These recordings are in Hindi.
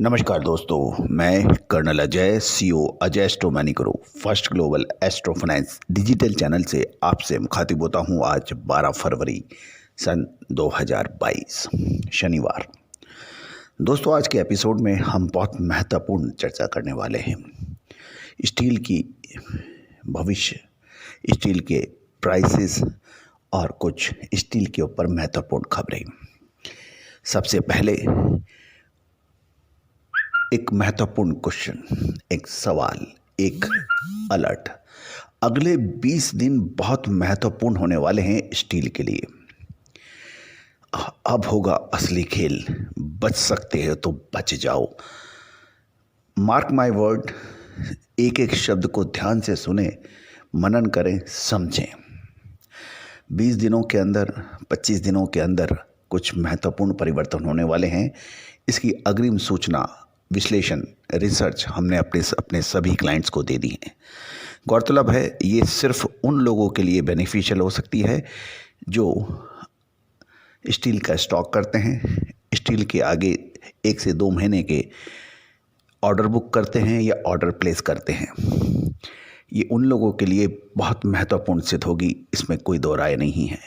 नमस्कार दोस्तों, मैं कर्नल अजय, सीईओ अजय एस्ट्रोमनी गुरु first global astro finance digital channel से आपसे मुखातिब होता हूं। आज 12 फरवरी सन 2022 शनिवार। दोस्तों, आज के एपिसोड में हम बहुत महत्वपूर्ण चर्चा करने वाले हैं स्टील की भविष्य, स्टील के प्राइसेस और कुछ स्टील के ऊपर महत्वपूर्ण खबरें। सबसे पहले एक महत्वपूर्ण क्वेश्चन, एक सवाल, एक अलर्ट। अगले 20 दिन बहुत महत्वपूर्ण होने वाले हैं स्टील के लिए। अब होगा असली खेल। बच सकते हैं तो बच जाओ। मार्क माय वर्ड, एक एक शब्द को ध्यान से सुने, मनन करें, समझें। 20 दिनों के अंदर, 25 दिनों के अंदर कुछ महत्वपूर्ण परिवर्तन होने वाले हैं। इसकी अग्रिम सूचना, विश्लेषण, रिसर्च हमने अपने सभी क्लाइंट्स को दे दी है। गौरतलब है, ये सिर्फ उन लोगों के लिए बेनिफिशियल हो सकती है जो स्टील का स्टॉक करते हैं, स्टील के आगे 1 से 2 महीने के ऑर्डर बुक करते हैं या ऑर्डर प्लेस करते हैं। ये उन लोगों के लिए बहुत महत्वपूर्ण सिद्ध होगी, इसमें कोई दो राय नहीं है।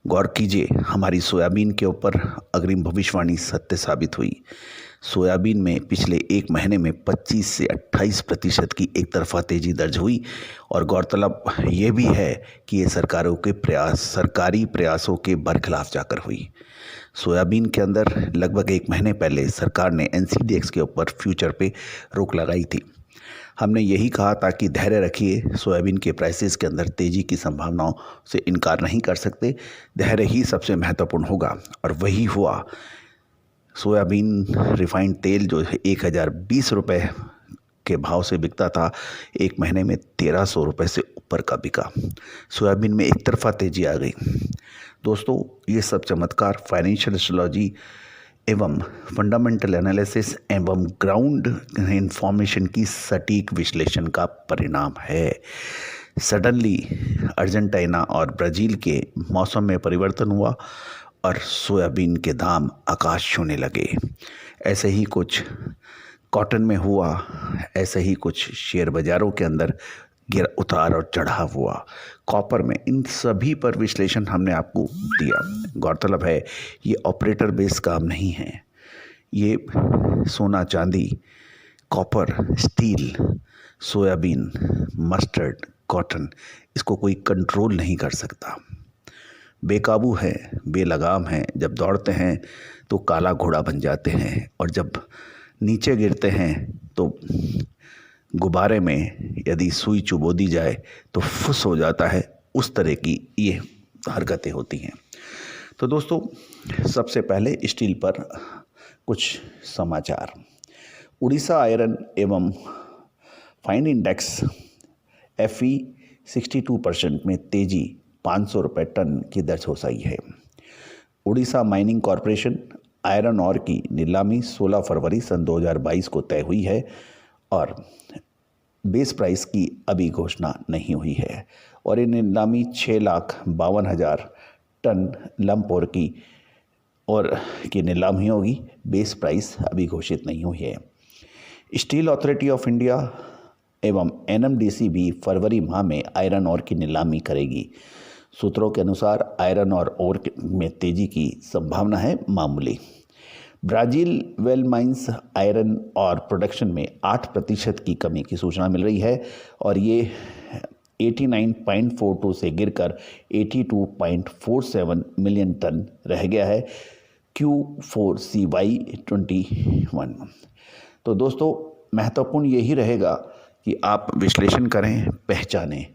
गौर कीजिए, हमारी सोयाबीन के ऊपर अग्रिम भविष्यवाणी सत्य साबित हुई। सोयाबीन में पिछले 1 महीने में 25 से 28% की एक तरफा तेजी दर्ज हुई। और गौरतलब ये भी है कि ये सरकारी प्रयासों के बरखिलाफ जाकर हुई। सोयाबीन के अंदर लगभग 1 महीने पहले सरकार ने NCDEX के ऊपर फ्यूचर पे रोक लगाई थी। हमने यही कहा था कि धैर्य रखिए, सोयाबीन के प्राइसेस के अंदर तेज़ी की संभावनाओं से इनकार नहीं कर सकते। धैर्य ही सबसे महत्वपूर्ण होगा और वही हुआ। सोयाबीन रिफाइंड तेल जो 1020 रुपये के भाव से बिकता था, 1 महीने में 1300 रुपये से ऊपर का बिका। सोयाबीन में एक तरफा तेजी आ गई। दोस्तों, ये सब चमत्कार फाइनेंशियल एस्ट्रोलॉजी एवं फंडामेंटल एनालिसिस एवं ग्राउंड इंफॉर्मेशन की सटीक विश्लेषण का परिणाम है। सडनली अर्जेंटीना और ब्राज़ील के मौसम में परिवर्तन हुआ और सोयाबीन के दाम आकाश छूने लगे। ऐसे ही कुछ कॉटन में हुआ, ऐसे ही कुछ शेयर बाज़ारों के अंदर उतार और चढ़ाव हुआ। कॉपर में, इन सभी पर विश्लेषण हमने आपको दिया। गौरतलब है, ये ऑपरेटर बेस्ड काम नहीं है। ये सोना, चांदी, copper, steel, soybean, mustard, cotton, इसको कोई कंट्रोल नहीं कर सकता। बेकाबू है, बेलगाम है। जब दौड़ते हैं तो काला घोड़ा बन जाते हैं और जब नीचे गिरते हैं तो गुब्बारे में यदि सुई चुबो दी जाए तो फुस हो जाता है। उस तरह की ये हरकतें होती हैं। तो दोस्तों, सबसे पहले स्टील पर कुछ समाचार। उड़ीसा आयरन एवं फाइन इंडेक्स FE 62% में तेजी 500 रुपये टन की दर्ज हो सही है। उड़ीसा माइनिंग कॉरपोरेशन आयरन और की नीलामी 16 फरवरी सन 2022 को तय हुई है और बेस प्राइस की अभी घोषणा नहीं हुई है। और ये नीलामी 6,52,000 टन लंप और की नीलामी होगी। बेस प्राइस अभी घोषित नहीं हुई है। स्टील अथॉरिटी ऑफ इंडिया एवं NMDC भी फरवरी माह में आयरन और की नीलामी करेगी। सूत्रों के अनुसार आयरन और में तेजी की संभावना है मामूली। ब्राज़ील वेल माइंस आयरन और प्रोडक्शन में 8% की कमी की सूचना मिल रही है और ये 89.42 से गिरकर 82.47 मिलियन टन रह गया है Q4 CY21। तो दोस्तों, महत्वपूर्ण यही रहेगा कि आप विश्लेषण करें, पहचानें।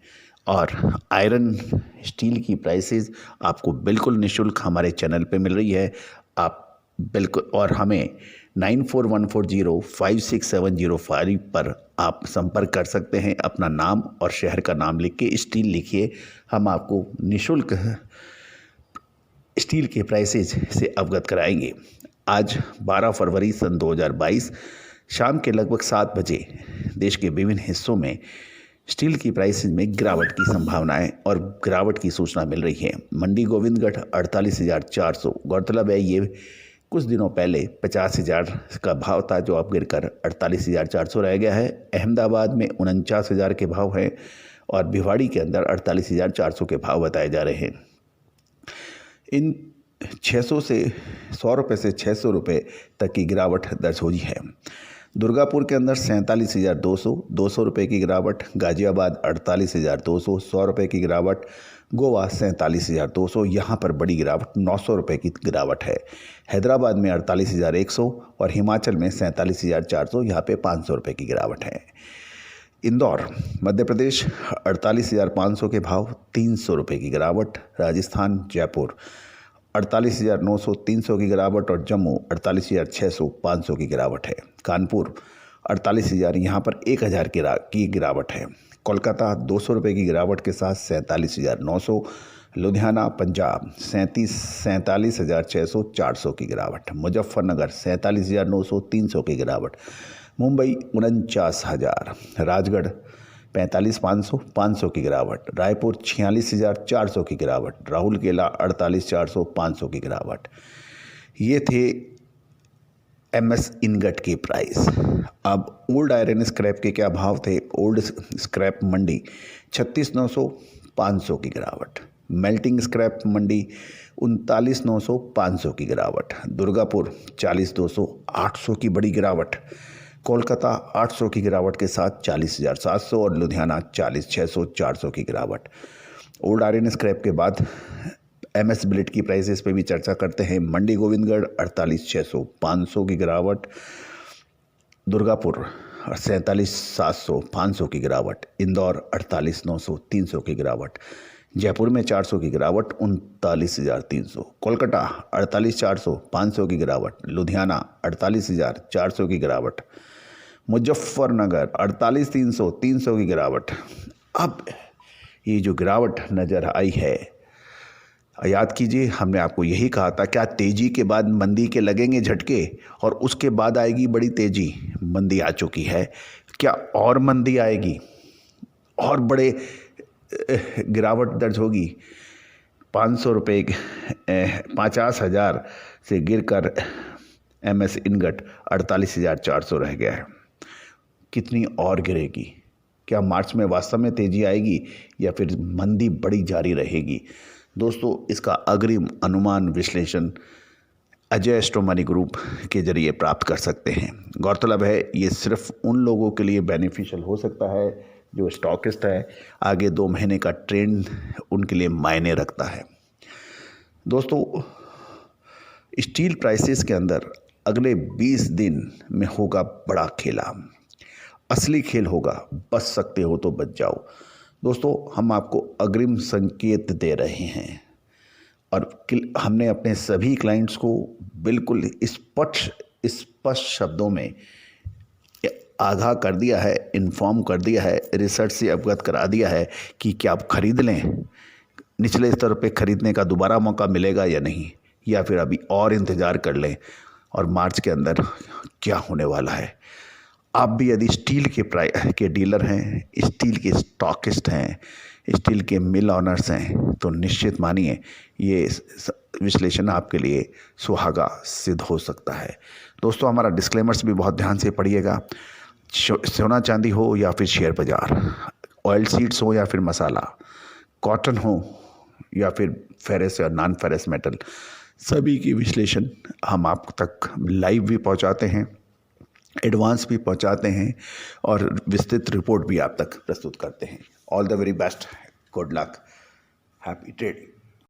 और आयरन स्टील की प्राइसेस आपको बिल्कुल निःशुल्क हमारे चैनल पे मिल रही है। आप बिल्कुल, और हमें 9414056705 पर आप संपर्क कर सकते हैं। अपना नाम और शहर का नाम लिख के स्टील लिखिए, हम आपको निःशुल्क स्टील के प्राइसेस से अवगत कराएंगे। आज 12 फरवरी सन 2022 शाम के लगभग 7 बजे देश के विभिन्न हिस्सों में स्टील की प्राइस में गिरावट की संभावनाएं और गिरावट की सूचना मिल रही है। मंडी गोविंदगढ़ 48,400। गौरतलब है ये कुछ दिनों पहले 50,000 का भाव था, जो अब गिरकर 48,400 रह गया है। अहमदाबाद में 49,000 के भाव हैं और भिवाड़ी के अंदर 48,400 के भाव बताए जा रहे हैं। इन 600 से 100 रुपये से 600 रुपये तक की गिरावट दर्ज हुई है। दुर्गापुर के अंदर 47,200, 200 रुपये की गिरावट। गाजियाबाद 48,200, 100 रुपये की गिरावट। गोवा 47,200, यहाँ पर बड़ी गिरावट 900 रुपये की गिरावट है। हैदराबाद में 48,100 और हिमाचल में 47,400, यहाँ पे 500 रुपये की गिरावट है। इंदौर मध्य प्रदेश 48,500 के भाव, 300 रुपये की गिरावट। राजस्थान जयपुर 48,900, 300 की गिरावट और जम्मू 48,600, 500 की गिरावट है। कानपुर 48,000, यहाँ पर 1,000 की गिरावट है। कोलकाता 200 रुपये की गिरावट के साथ 47,900। लुधियाना पंजाब 47,600, 400 की गिरावट। मुजफ्फरनगर 47,900, 300 की गिरावट। मुंबई 49,000। राजगढ़ 45,500, 500 की गिरावट। रायपुर 46,400 की गिरावट। राउरकेला 48,400, 500 की गिरावट। ये थे MS इनगट के प्राइस। अब ओल्ड आयरन स्क्रैप के क्या भाव थे? ओल्ड स्क्रैप मंडी 36,900, 500 की गिरावट। मेल्टिंग स्क्रैप मंडी 39,900, 500 की गिरावट। दुर्गापुर 40,200, 800 की बड़ी गिरावट। कोलकाता 800 की गिरावट के साथ 40,700 और लुधियाना 40,600, 400 की गिरावट। ओल्ड आयरन स्क्रैप के बाद MS बिलेट की प्राइसेस पे भी चर्चा करते हैं। मंडी गोविंदगढ़ 48,600, 500 की गिरावट। दुर्गापुर 47,700, 500 की गिरावट। इंदौर 48,900, 300 की गिरावट। जयपुर में 400 की गिरावट 39,300। कोलकाता 48,400, 500 की गिरावट। लुधियाना 48,400 की गिरावट। मुजफ्फरनगर 48,300, 300 की गिरावट। अब ये जो गिरावट नज़र आई है, याद कीजिए हमने आपको यही कहा था, क्या तेज़ी के बाद मंदी के लगेंगे झटके और उसके बाद आएगी बड़ी तेज़ी? मंदी आ चुकी है, क्या और मंदी आएगी और बड़े गिरावट दर्ज होगी? 500 रुपये 50,000 से गिरकर MS इनगट 48,400 रह गया है। कितनी और गिरेगी? क्या मार्च में वास्तव में तेज़ी आएगी या फिर मंदी बड़ी जारी रहेगी? दोस्तों, इसका अग्रिम अनुमान विश्लेषण अजय एस्ट्रो मनी ग्रुप के जरिए प्राप्त कर सकते हैं। गौरतलब है ये सिर्फ उन लोगों के लिए बेनिफिशियल हो सकता है जो स्टॉकिस्ट है। आगे 2 महीने का ट्रेंड उनके लिए मायने रखता है। दोस्तों, स्टील प्राइसेस के अंदर अगले 20 दिन में होगा बड़ा खेला, असली खेल होगा। बच सकते हो तो बच जाओ। दोस्तों, हम आपको अग्रिम संकेत दे रहे हैं और हमने अपने सभी क्लाइंट्स को बिल्कुल स्पष्ट शब्दों में आगाह कर दिया है, इन्फॉर्म कर दिया है, रिसर्च से अवगत करा दिया है कि क्या आप खरीद लें, निचले स्तर पे खरीदने का दोबारा मौका मिलेगा या नहीं, या फिर अभी और इंतज़ार कर लें और मार्च के अंदर क्या होने वाला है। आप भी यदि स्टील के डीलर हैं, स्टील के स्टॉकिस्ट हैं, स्टील के मिल ऑनर्स हैं, तो निश्चित मानिए ये विश्लेषण आपके लिए सुहागा सिद्ध हो सकता है। दोस्तों, हमारा डिस्क्लेमर्स भी बहुत ध्यान से पढ़िएगा। सोना चांदी हो या फिर शेयर बाज़ार, ऑयल सीड्स हो या फिर मसाला, कॉटन हो या फिर फेरस या नॉन फेरस मेटल, सभी की विश्लेषण हम आप तक लाइव भी पहुंचाते हैं, एडवांस भी पहुंचाते हैं और विस्तृत रिपोर्ट भी आप तक प्रस्तुत करते हैं। All the very best, good luck, happy trading.